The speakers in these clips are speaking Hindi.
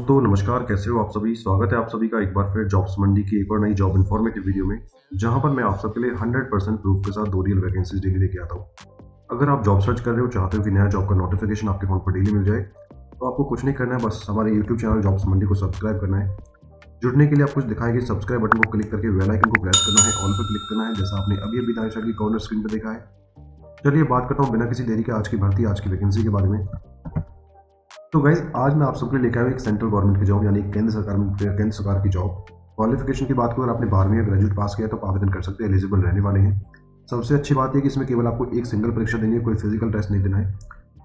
दोस्तों नमस्कार, कैसे हो आप सभी। स्वागत है आप सभी का एक बार फिर जॉब्स मंडी की एक और नई जॉब इन्फॉर्मेटिव वीडियो में, जहां पर मैं आप सबके लिए 100% प्रूफ के साथ 2 रियल वैकेंसीज डेली लेके आता हूं। अगर आप जॉब सर्च कर रहे हो, चाहते हो कि नया जॉब का नोटिफिकेशन आपके फोन पर डेली मिल जाए, तो आपको कुछ नहीं करना है, बस हमारे यूट्यूब चैनल जॉब्स मंडी को सब्सक्राइब करना है। जुड़ने के लिए आप कुछ दिखाई गई सब्सक्राइब बटन को क्लिक करके बेल आइकन को प्रेस करना है, ऑल पर क्लिक करना है, जैसा आपने अभी अभी दाएं साइड की कॉर्नर स्क्रीन पर देखा है। चलिए बात करता हूँ बिना किसी देरी के आज की भर्ती, आज की वैकेंसी के बारे में। तो गाइज आज मैं आप सबके लिए लेकर आया हूँ एक सेंट्रल गवर्नमेंट की जॉब, यानी केंद्र सरकार की जॉब। क्वालिफिकेशन की बात करें, अगर आपने 12वीं या ग्रेजुएट पास किया तो आप आवेदन कर सकते हैं, एलिजिबल रहने वाले हैं। सबसे अच्छी बात है कि इसमें केवल आपको एक सिंगल परीक्षा देनी है, कोई फिजिकल टेस्ट नहीं देना है।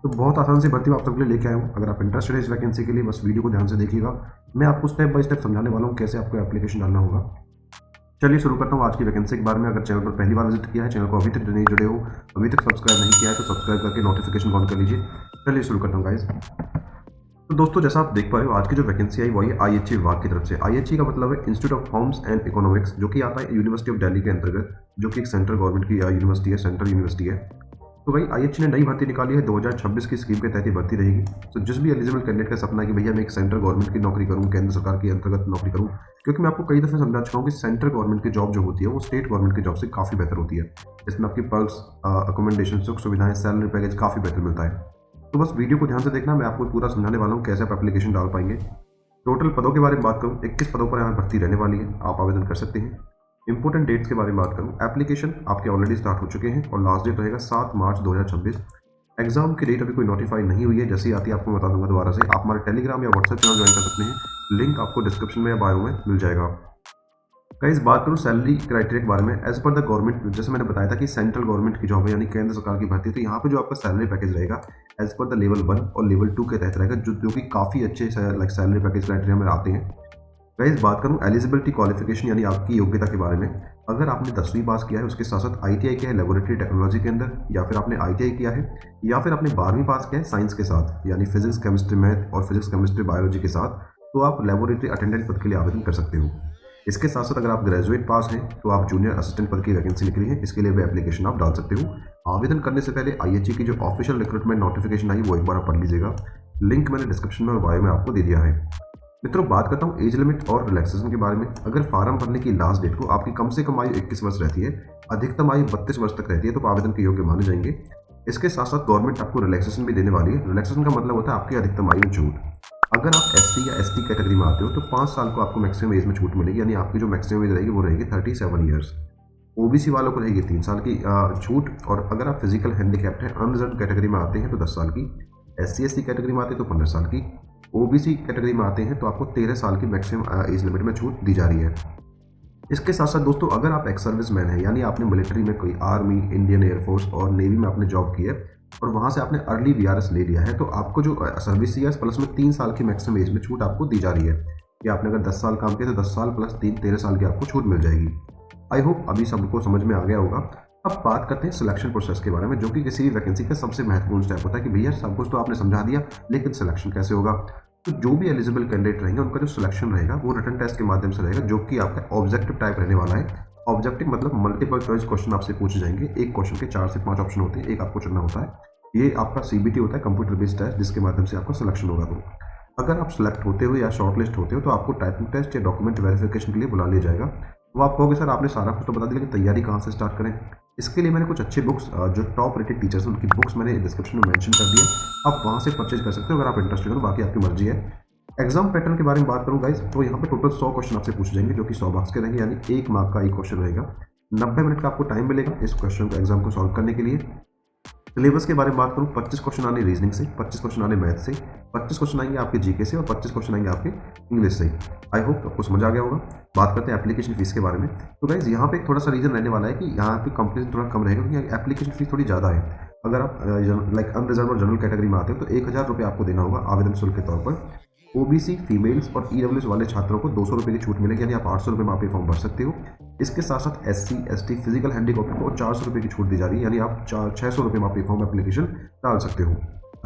तो बहुत आसान सी भर्ती मैं आप सबके लिए लेके आया हूँ। अगर आप इंटरेस्टेड है इस वैकेंसी के लिए, बस वीडियो को ध्यान से देखिएगा। मैं आपको स्टेप बाय स्टेप समझाने वाला हूँ कैसे आपको एप्लीकेशन डालना होगा। चलिए शुरू करता हूँ आज की वैकेंसी के बारे में। अगर चैनल पर पहली बार विजिट किया है, चैनल को अभी तक नहीं जुड़े हो, अभी तक सब्सक्राइब नहीं किया है, तो सब्सक्राइब करके नोटिफिकेशन ऑन कर लीजिए। चलिए शुरू करता हूँ गाइज। तो दोस्तों जैसा आप देख पा रहे हो, आज की जो वैकेंसी आई वो है आईएचई विभाग की तरफ से। आईएचई का मतलब है institute of homes and economics, जो कि आता है यूनिवर्सिटी ऑफ दिल्ली के अंतर्गत, जो कि एक सेंट्रल गवर्नमेंट की यूनिवर्सिटी है, सेंट्रल यूनिवर्सिटी है। तो भाई आईएचई ने नई भर्ती निकाली है, 2026 की स्कीम के तहत ही भर्ती रहेगी। तो जिस भी एलिजिबल कैंडिडेट का सपना है कि भैया मैं एक सेंट्रल गवर्नमेंट की नौकरी करूँ, केंद्र सरकार के अंतर्गत नौकरी करूँ, क्योंकि मैं आपको कई दफे समझा चुका हूँ कि सेंट्रल गवर्नमेंट की जॉब जो होती है वो स्टेट गवर्नमेंट की जॉब से काफ़ी बेहतर होती है। इसमें आपकी पर्क्स, अकोमोडेशन, सुख सुविधाएं, सैलरी पैकेज काफ़ी बेहतर मिलता है। तो बस वीडियो को ध्यान से देखना, मैं आपको पूरा समझाने वाला हूँ कैसे आप एप्लीकेशन डाल पाएंगे। टोटल पदों के बारे में बात करूँ, 21 पदों पर यहाँ भर्ती रहने वाली है, आप आवेदन कर सकते हैं। इंपॉर्टेंट डेट्स के बारे में बात करूँ, एप्लीकेशन आपके ऑलरेडी स्टार्ट हो चुके हैं और लास्ट डेट रहेगा 7 मार्च 2026। एग्जाम की डेट अभी कोई नोटिफाई नहीं हुई है, जैसे ही आती है आपको बता दूंगा दोबारा से। आप हमारे टेलीग्राम या व्हाट्सएप चैनल ज्वाइन कर सकते हैं, लिंक आपको डिस्क्रिप्शन में या बायो में मिल जाएगा। गाइस बात करूँ सैलरी क्राइटेरिया के बारे में, एज पर द गवर्नमेंट, जैसे मैंने बताया था कि सेंट्रल गवर्नमेंट की जॉब है, यानी केंद्र सरकार की भर्ती, तो यहाँ पे जो आपका सैलरी पैकेज रहेगा एज पर द लेवल 1 और लेवल 2 के तहत रहेगा, जो कि काफ़ी अच्छे लाइक सैलरी पैकेज क्राइटेरिया में आते हैं। गाइस बात करूँ एलिजिबिलिटी क्वालिफिकेशन यानी आपकी योग्यता के बारे में, अगर आपने 10वीं पास किया है, उसके साथ साथ आईटीआई किया है लेबोरेटरी टेक्नोलॉजी के अंदर, या फिर आपने आईटीआई किया है, या फिर आपने 12वीं पास किया है साइंस के साथ, यानी फिजिक्स केमिस्ट्री मैथ और फिजिक्स केमिस्ट्री बायोलॉजी के साथ, तो आप लेबोरेटरी अटेंडेंट पद के लिए आवेदन कर सकते हो। इसके साथ साथ अगर आप ग्रेजुएट पास हैं तो आप जूनियर असिस्टेंट पद की वैकेंसी निकली है, इसके लिए भी एप्लीकेशन आप डाल सकते हो। आवेदन करने से पहले आईएचई की जो ऑफिशियल रिक्रूटमेंट नोटिफिकेशन आई वो एक बार आप पढ़ लीजिएगा, लिंक मैंने डिस्क्रिप्शन में और बायो में आपको दे दिया है। मित्रों बात करता हूँ एज लिमिट और रिलैक्सेशन के बारे में। अगर फार्म भरने की लास्ट डेट को आपकी कम से कम आयु 21 वर्ष रहती है, अधिकतम आयु 32 वर्ष तक रहती है, तो आप आवेदन के योग्य माने जाएंगे। इसके साथ साथ गवर्नमेंट आपको रिलैक्सेशन भी देने वाली है। रिलैक्सेशन का मतलब होता है आपकी अधिकतम आयु में छूट। अगर आप एससी या एसटी कैटेगरी में आते हो तो 5 साल को आपको मैक्सिमम एज में छूट मिलेगी, यानी आपकी जो मैक्सिमम एज रहेगी वो रहेगी 37 ईयर्स। ओबीसी वालों को रहेगी 3 साल की छूट, और अगर आप फिजिकल हैंडीकैप्ड हैं, अनरिजर्व कैटेगरी में आते हैं तो 10 साल की, एससी एसटी कैटेगरी में आते हैं तो 15 साल की, ओबीसी कैटेगरी में आते हैं तो आपको 13 साल की मैक्सिमम एज लिमिट में छूट दी जा रही है। इसके साथ साथ दोस्तों अगर आप एक्स सर्विस मैन है, यानी आपने मिलिट्री में कोई आर्मी, इंडियन एयरफोर्स और नेवी में आपने जॉब की है और वहाँ से आपने अर्ली वीआरएस ले लिया है, तो आपको जो सर्विस ईयर्स प्लस में 3 साल की मैक्सिमम एज में छूट आपको दी जा रही है। या आपने अगर 10 साल काम किया तो 10 साल प्लस 3 13 साल की आपको छूट मिल जाएगी। आई होप अभी सबको समझ में आ गया होगा। अब बात करते हैं सिलेक्शन प्रोसेस के बारे में, जो कि किसी भी वैकेंसी का सबसे महत्वपूर्ण स्टेप होता है कि भैया सब कुछ तो आपने समझा दिया, लेकिन सिलेक्शन कैसे होगा। तो जो भी एलिजिबल कैंडिडेट रहेंगे उनका जो सिलेक्शन रहेगा वो रिटन टेस्ट के माध्यम से रहेगा, जो कि आपका ऑब्जेक्टिव टाइप रहने वाला है। ऑब्जेक्टिव मतलब मल्टीपल चॉइस क्वेश्चन आपसे पूछे जाएंगे, एक क्वेश्चन के 4 से 5 ऑप्शन होते हैं, एक आपको चुनना होता है। ये आपका सीबीटी होता है, कंप्यूटर बेस्ड टेस्ट, जिसके माध्यम से आपका सिलेक्शन होगा। तो अगर आप सिलेक्ट होते हो या शॉर्टलिस्ट होते हो तो आपको टाइपिंग टेस्ट या डॉक्यूमेंट वेरिफिकेशन के लिए बुला लिया जाएगा। वो आप कहोगे सर आपने सारा कुछ तो बता दिया, लेकिन तैयारी कहाँ से स्टार्ट करें। इसके लिए मैंने कुछ अच्छे बुक्स, जो टॉप रेटेड टीचर्स हैं उनकी बुक्स मैंने डिस्क्रिप्शन में मेंशन कर दिया, आप वहाँ से परचेज कर सकते हो अगर आप इंटरेस्टेड हो, तो बाकी आपकी मर्जी है। एग्जाम पैटर्न के बारे में बात करूँ गाइस, तो यहाँ पे टोटल 100 क्वेश्चन आपसे पूछे जाएंगे, जो कि 100 मार्क्स के रहेंगे, यानी 1 मार्क का एक क्वेश्चन रहेगा। 90 मिनट का आपको टाइम मिलेगा इस क्वेश्चन को एग्जाम को सॉल्व करने के लिए। सिलेबस के बारे में बात करूँ, 25 क्वेश्चन आने रीजनिंग से, 25 क्वेश्चन आने मैथ से, 25 क्वेश्चन आएंगे आपके जीके से और 25 क्वेश्चन आएंगे आपके इंग्लिश से। आई होप आपको समझ आ गया होगा। बात करते हैं एप्लीकेशन फीस के बारे में। तो गाइज यहाँ पे थोड़ा सा रीजन रहने वाला है कि यहाँ पे कंपटीशन थोड़ा कम रहेगा, क्योंकि एप्लीकेशन फीस थोड़ी ज़्यादा है। अगर आप लाइक अनरिजर्व और जनरल कैटेगरी में आते हो तो 1000 रुपये आपको देना होगा आवेदन शुल्क के तौर पर। ओबीसी, फीमेल्स और ईडब्ल्यूएस वाले छात्रों को 200 रुपये की छूट मिलेगी, यानी आप 800 रुपये में आप ये फॉर्म भर सकते हो। इसके साथ साथ एससी, एसटी, फिजिकल हैंडीकैप्ड को 400 रुपये की छूट दी जा रही है, यानी आप 600 रुपये में आप ये फॉर्म एप्लीकेशन डाल सकते हो।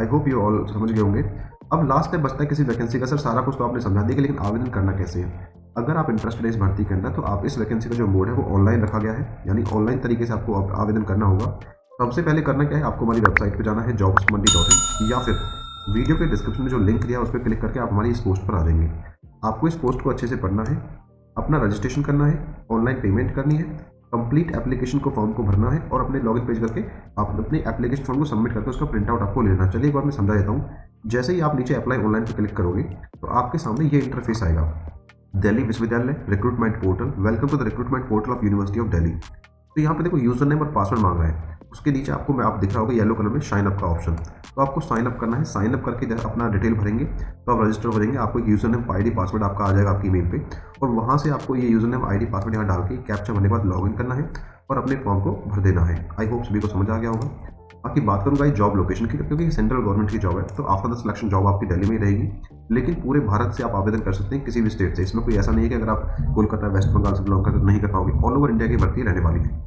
आई होप यू ऑल समझ गए होंगे। अब लास्ट स्टेप बचता है किसी वैकेंसी का, सर सारा कुछ तो आपने समझा दिया, लेकिन आवेदन करना कैसे है। अगर आप इंटरेस्टेड है इस भर्ती के अंदर, तो आप इस वैकेंसी का जो मोड है वो ऑनलाइन रखा गया है, यानी ऑनलाइन तरीके से आपको आवेदन करना होगा। सबसे पहले करना क्या है, आपको हमारी वेबसाइट पे जाना है jobsmandi.in, या फिर वीडियो के डिस्क्रिप्शन में जो लिंक दिया है उस पर क्लिक करके आप हमारी इस पोस्ट पर आ जाएंगे। आपको इस पोस्ट को अच्छे से पढ़ना है, अपना रजिस्ट्रेशन करना है, ऑनलाइन पेमेंट करनी है, कंप्लीट एप्लीकेशन को फॉर्म को भरना है और अपने लॉगिन पेज करके आप अपने एप्लीकेशन फॉर्म को सबमिट करके उसका प्रिंट आउट आपको लेना है। चलिए एक बार मैं समझा देता हूँ। जैसे ही आप नीचे अप्लाई ऑनलाइन पर क्लिक करोगे तो आपके सामने ये इंटरफेस आएगा, दिल्ली विश्वविद्यालय recruitment portal, welcome to the recruitment portal of university of Delhi. तो यहाँ पे देखो यूजर नेम और पासवर्ड मांग रहा है। उसके नीचे आपको मैं आप दिख रहा होगा येलो कलर में साइन अप का ऑप्शन, तो आपको साइन अप करना है। साइन अप करके जब अपना डिटेल भरेंगे तो आप रजिस्टर हो जाएंगे। आपको एक यूजर नेम आईडी पासवर्ड आपका आ जाएगा आपकी ईमेल पे, और वहाँ से आपको ये यूजर नेम आईडी पासवर्ड यहाँ डाल के कैप्चा भरने के बाद लॉगिन करना है और अपने फॉर्म को भर देना है। आई होप सभी को समझ आ गया होगा। बाकी बात करूँगा इस जॉब लोकेशन की, क्योंकि सेंट्रल गवर्नमेंट की जॉब है तो आफ्टर द सिलेक्शन जॉब आपकी दिल्ली में ही रहेगी, लेकिन पूरे भारत से आप आवेदन कर सकते हैं किसी भी स्टेट से। इसमें कोई ऐसा नहीं है कि अगर आप कोलकाता वेस्ट बंगाल से बिलोंग करते तो नहीं कर पाओगे। ऑल ओवर इंडिया की भर्ती रहने वाली है।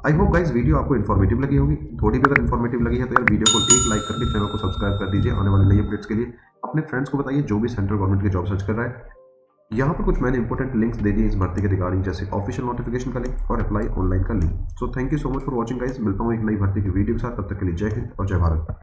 आई होप गाइस वीडियो आपको इन्फॉर्मेटिव लगी होगी। थोड़ी भी अगर इन्फॉर्मेटिव लगी है तो यार वीडियो को एक लाइक करके चैनल को सब्सक्राइब कर दीजिए। आने वाले नई अपडेट्स के लिए अपने फ्रेंड्स को बताइए जो भी सेंट्रल गवर्नमेंट की जॉब सर्च कर रहा है। यहाँ पर कुछ मैंने इंपॉर्टेंट लिंक्स दे दिए इस भर्ती के रिगार्डिंग, जैसे ऑफिशियल नोटिफिकेशन का लिंक और अप्लाई ऑनलाइन का link. So thank you so much for watching guys. मिलता हूँ एक नई भर्ती की वीडियो के साथ, तब तक के लिए जय हिंद और जय भारत।